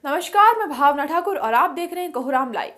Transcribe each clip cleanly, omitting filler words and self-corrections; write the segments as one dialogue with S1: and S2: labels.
S1: नमस्कार, मैं भावना ठाकुर और आप देख रहे हैं कोहराम लाइव।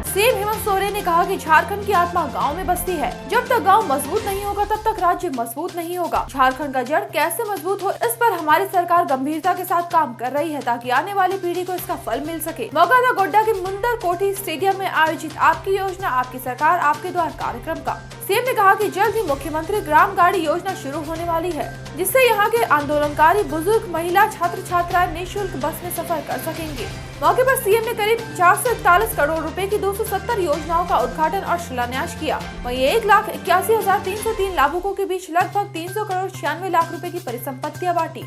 S1: सीएम हेमंत सोरेन ने कहा कि झारखंड की आत्मा गांव में बसती है। जब तक गांव मजबूत नहीं होगा तब तक राज्य मजबूत नहीं होगा। झारखंड का जड़ कैसे मजबूत हो, इस पर हमारी सरकार गंभीरता के साथ काम कर रही है ताकि आने वाली पीढ़ी को इसका फल मिल सके। मौका था गोड्डा के मुंदर कोठी स्टेडियम में आयोजित आपकी योजना आपकी सरकार आपके द्वार कार्यक्रम का। सीएम ने कहा कि जल्द ही मुख्यमंत्री ग्राम गाड़ी योजना शुरू होने वाली है, जिससे यहाँ के आंदोलनकारी बुजुर्ग, महिला, छात्र छात्राएं निःशुल्क बस में सफर कर सकेंगे। मौके पर सीएम ने करीब 441 करोड़ रुपए की 270 योजनाओं का उद्घाटन और शिलान्यास किया। वहीं 1,81,303 लाभुकों के बीच लगभग 300 करोड़ 96 लाख रुपए की परिसंपत्तियां बांटी।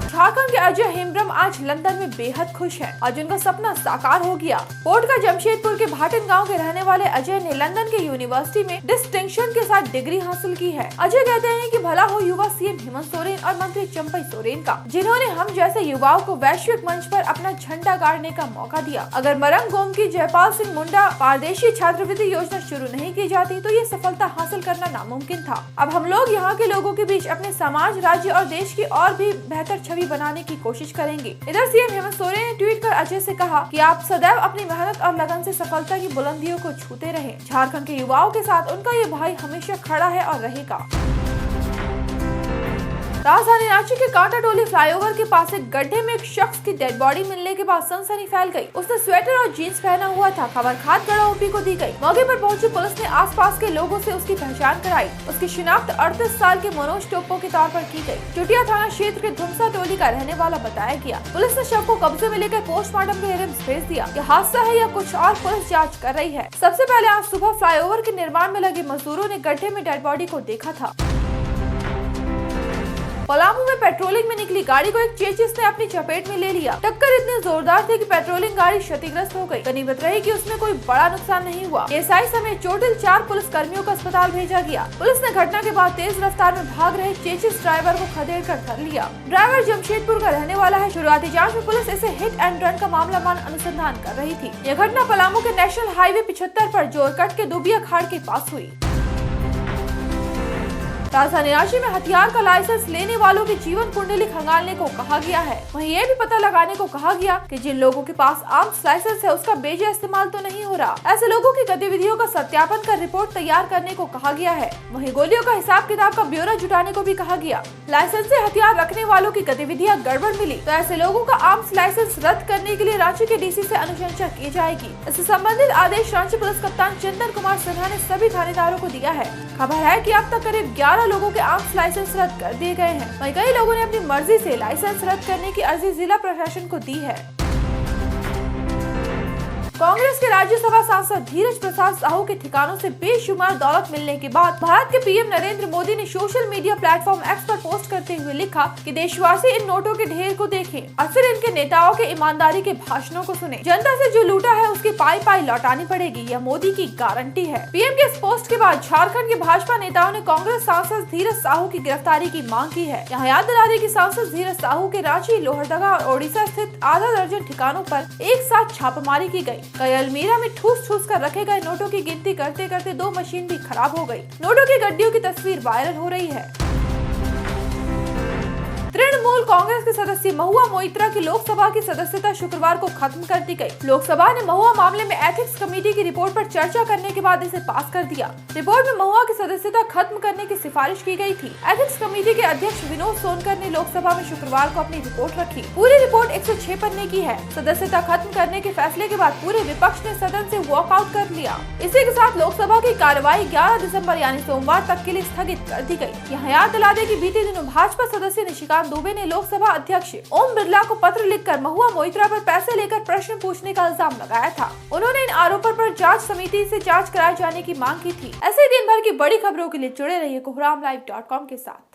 S1: झारखंड के अजय हेम्ब्रम आज लंदन में बेहद खुश हैं। आज उनका सपना साकार हो गया। कोट का जमशेदपुर के भाटिन गांव के रहने वाले अजय ने लंदन के यूनिवर्सिटी में डिस्टिंक्शन के साथ डिग्री हासिल की है। अजय कहते हैं कि भला हो युवा सीएम हेमंत सोरेन और मंत्री चंपई सोरेन का, जिन्होंने हम जैसे युवाओं को वैश्विक मंच पर अपना झंडा गाड़ने का मौका दिया। अगर मरंग गोम की जयपाल सिंह मुंडा पारदेशी छात्रवृत्ति योजना शुरू नहीं की जाती तो ये सफलता हासिल करना नामुमकिन था। अब हम लोग यहाँ के लोगों के बीच अपने समाज, राज्य और देश की और भी बेहतर छवि बनाने की कोशिश करेंगे। इधर सीएम हेमंत सोरेन ने ट्वीट कर अजय से कहा कि आप सदैव अपनी मेहनत और लगन से सफलता की बुलंदियों को छूते रहें। झारखंड के युवाओं के साथ उनका ये भाई हमेशा खड़ा है और रहेगा। राजधानी रांची के कांटाटोली फ्लाईओवर के पास एक गड्ढे में एक शख्स की डेड बॉडी मिलने के बाद सनसनी फैल गई। उसने स्वेटर और जीन्स पहना हुआ था। खबर खादगढ़ ओपी को दी गई। मौके पर पहुंची पुलिस ने आसपास के लोगों से उसकी पहचान कराई। उसकी शिनाख्त 38 साल के मनोज टोप्पो के तौर पर की गई। चुटिया थाना क्षेत्र के धुमसा टोली का रहने वाला बताया गया। पुलिस ने शव को कब्जे में लेकर पोस्टमार्टम के लिए रिम्स भेज दिया। यह हादसा है या कुछ और, पुलिस जाँच कर रही है। सबसे पहले आज सुबह फ्लाईओवर के निर्माण में लगे मजदूरों ने गड्ढे में डेड बॉडी को देखा था। पलामू में पेट्रोलिंग में निकली गाड़ी को एक चेचिस ने अपनी चपेट में ले लिया। टक्कर इतनी जोरदार थी कि पेट्रोलिंग गाड़ी क्षतिग्रस्त हो गई। गनीमत रही कि उसमें कोई बड़ा नुकसान नहीं हुआ। एएसआई समेत चोटिल 4 पुलिस कर्मियों को अस्पताल भेजा गया। पुलिस ने घटना के बाद तेज रफ्तार में भाग रहे चेचिस ड्राइवर को खदेड़ कर धर लिया। ड्राइवर जमशेदपुर का रहने वाला है। शुरुआती जाँच में पुलिस इसे हिट एंड रन का मामला मान अनुसंधान कर रही थी। यह घटना पलामू के नेशनल हाईवे 75 पर जोरकट के दुबिया खाड़ के पास हुई। राजधानी रांची में हथियार का लाइसेंस लेने वालों की जीवन कुंडली खंगालने को कहा गया है। वहीं ये भी पता लगाने को कहा गया कि जिन लोगों के पास आर्म्स लाइसेंस है उसका बेजा इस्तेमाल तो नहीं हो रहा। ऐसे लोगों की गतिविधियों का सत्यापन कर रिपोर्ट तैयार करने को कहा गया है। वहीं गोलियों का हिसाब किताब का ब्यौरा जुटाने को भी कहा गया। लाइसेंस से हथियार रखने वालों की गतिविधियाँ गड़बड़ मिली तो ऐसे लोगों का आर्म्स लाइसेंस रद्द करने के लिए रांची के डीसी से अनुशंसा की जाएगी। इससे संबंधित आदेश रांची पुलिस कप्तान चंदन कुमार सिन्हा ने सभी थानेदारों को दिया है। खबर है कि अब तक करीब 11 लोगों के आर्म्स लाइसेंस रद्द कर दिए गए हैं। वहीं कई लोगों ने अपनी मर्जी से लाइसेंस रद्द करने की अर्जी जिला प्रशासन को दी है। कांग्रेस के राज्यसभा सांसद धीरज प्रसाद साहू के ठिकानों से बेशुमार दौलत मिलने के बाद भारत के पीएम नरेंद्र मोदी ने सोशल मीडिया प्लेटफॉर्म एक्स पर पोस्ट करते हुए लिखा कि देशवासी इन नोटों के ढेर को देखें और फिर इनके नेताओं के ईमानदारी के भाषणों को सुने। जनता से जो लूटा है उसकी पाई पाई लौटानी पड़ेगी, यह मोदी की गारंटी है। पीएम के इस पोस्ट के बाद झारखंड के भाजपा नेताओं ने कांग्रेस सांसद धीरज साहू की गिरफ्तारी की मांग की है। यहाँ याद दिला दें कि सांसद धीरज साहू के रांची, लोहरदगा और ओडिशा स्थित आधा दर्जन ठिकानों पर एक साथ छापेमारी की गई। कई अलमीरा में ठूस ठूस कर रखे गए नोटों की गिनती करते करते 2 मशीन भी खराब हो गई। नोटों की गड्डियों की तस्वीर वायरल हो रही है। तृणमूल कांग्रेस के सदस्य महुआ मोइत्रा की लोकसभा की सदस्यता शुक्रवार को खत्म कर दी गई। लोकसभा ने महुआ मामले में एथिक्स कमेटी की रिपोर्ट पर चर्चा करने के बाद इसे पास कर दिया। रिपोर्ट में महुआ की सदस्यता खत्म करने की सिफारिश की गई थी। एथिक्स कमेटी के अध्यक्ष विनोद सोनकर ने लोकसभा में शुक्रवार को अपनी रिपोर्ट रखी। पूरी रिपोर्ट 106 पन्ने की है। सदस्यता खत्म करने के फैसले के बाद पूरे विपक्ष ने सदन से वॉकआउट कर लिया। इसी के साथ लोकसभा की कार्यवाही 11 दिसंबर यानी सोमवार तक के लिए स्थगित कर दी गई। यहाँ याद दिला दें कि बीते दिनों भाजपा सदस्य निशिकांत दुबे ने लोकसभा अध्यक्ष ओम बिरला को पत्र लिखकर महुआ मोइत्रा पर पैसे लेकर प्रश्न पूछने का इल्जाम लगाया था। उन्होंने इन आरोपों पर जांच समिति से जांच कराए जाने की मांग की थी। ऐसे दिन भर की बड़ी खबरों के लिए जुड़े रहिए कोहरामलाइव.com के साथ।